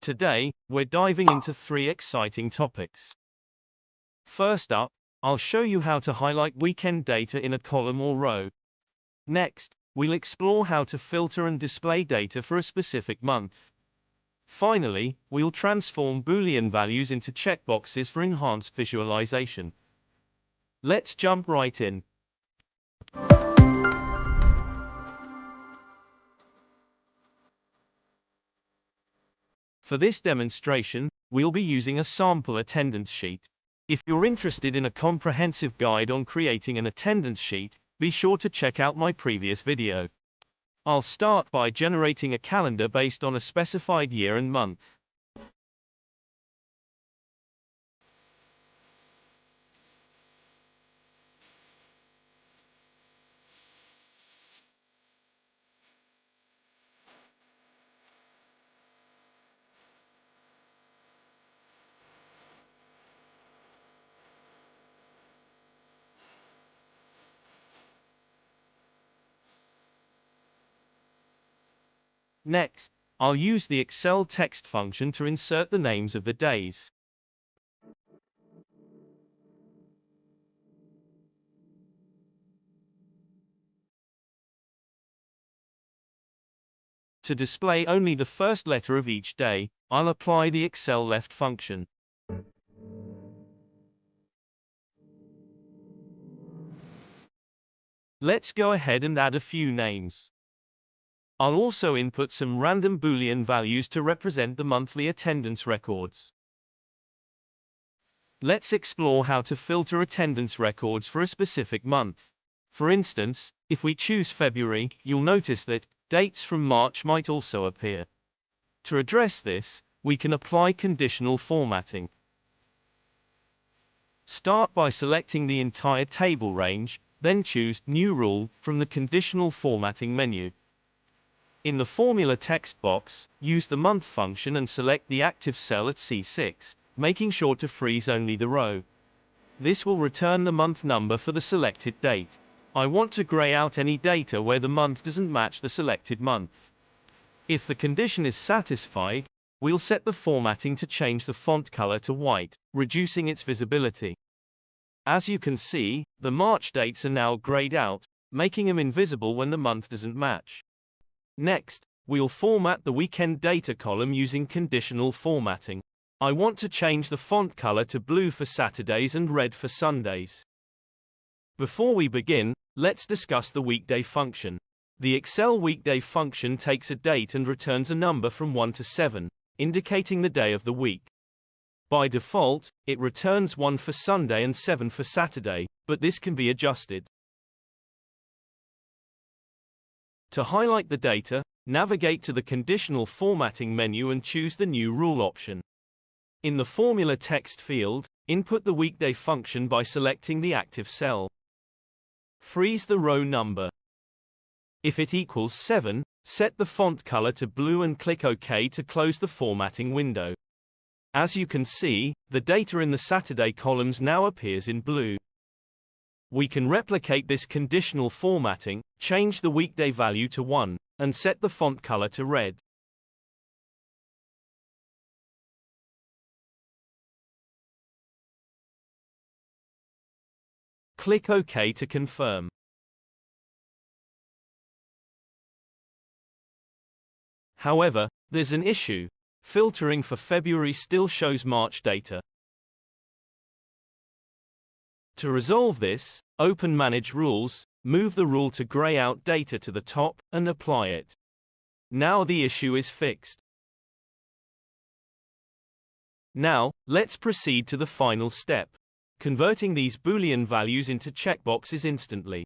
Today, we're diving into 3 exciting topics. First up, I'll show you how to highlight weekend data in a column or row. Next, we'll explore how to filter and display data for a specific month. Finally, we'll transform Boolean values into checkboxes for enhanced visualization. Let's jump right in. For this demonstration, we'll be using a sample attendance sheet. If you're interested in a comprehensive guide on creating an attendance sheet, be sure to check out my previous video. I'll start by generating a calendar based on a specified year and month. Next, I'll use the Excel text function to insert the names of the days. To display only the first letter of each day, I'll apply the Excel left function. Let's go ahead and add a few names. I'll also input some random Boolean values to represent the monthly attendance records. Let's explore how to filter attendance records for a specific month. For instance, if we choose February, you'll notice that dates from March might also appear. To address this, we can apply conditional formatting. Start by selecting the entire table range, then choose New Rule from the Conditional Formatting menu. In the formula text box, use the month function and select the active cell at C6, making sure to freeze only the row. This will return the month number for the selected date. I want to gray out any data where the month doesn't match the selected month. If the condition is satisfied, we'll set the formatting to change the font color to white, reducing its visibility. As you can see, the March dates are now grayed out, making them invisible when the month doesn't match. Next, we'll format the weekend data column using conditional formatting. I want to change the font color to blue for Saturdays and red for Sundays. Before we begin, let's discuss the weekday function. The Excel weekday function takes a date and returns a number from 1 to 7, indicating the day of the week. By default, it returns 1 for Sunday and 7 for Saturday, but this can be adjusted. To highlight the data, navigate to the Conditional Formatting menu and choose the New Rule option. In the Formula text field, input the weekday function by selecting the active cell. Freeze the row number. If it equals 7, set the font color to blue and click OK to close the formatting window. As you can see, the data in the Saturday columns now appears in blue. We can replicate this conditional formatting, change the weekday value to 1, and set the font color to red. Click OK to confirm. However, there's an issue. Filtering for February still shows March data. To resolve this, open Manage Rules, move the rule to gray out data to the top, and apply it. Now the issue is fixed. Now, let's proceed to the final step. Converting these Boolean values into checkboxes instantly.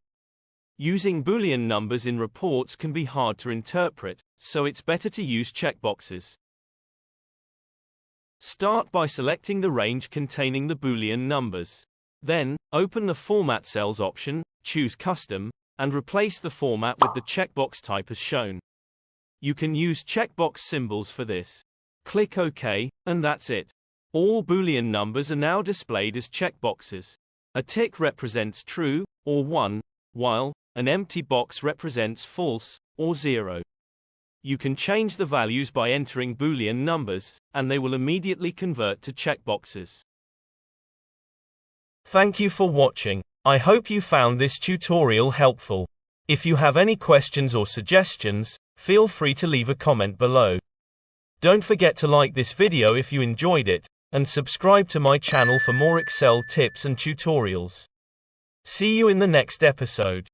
Using Boolean numbers in reports can be hard to interpret, so it's better to use checkboxes. Start by selecting the range containing the Boolean numbers. Then, open the Format Cells option, choose Custom, and replace the format with the checkbox type as shown. You can use checkbox symbols for this. Click OK, and that's it. All Boolean numbers are now displayed as checkboxes. A tick represents true, or 1, while an empty box represents false, or 0. You can change the values by entering Boolean numbers, and they will immediately convert to checkboxes. Thank you for watching. I hope you found this tutorial helpful. If you have any questions or suggestions, feel free to leave a comment below. Don't forget to like this video if you enjoyed it, and subscribe to my channel for more Excel tips and tutorials. See you in the next episode.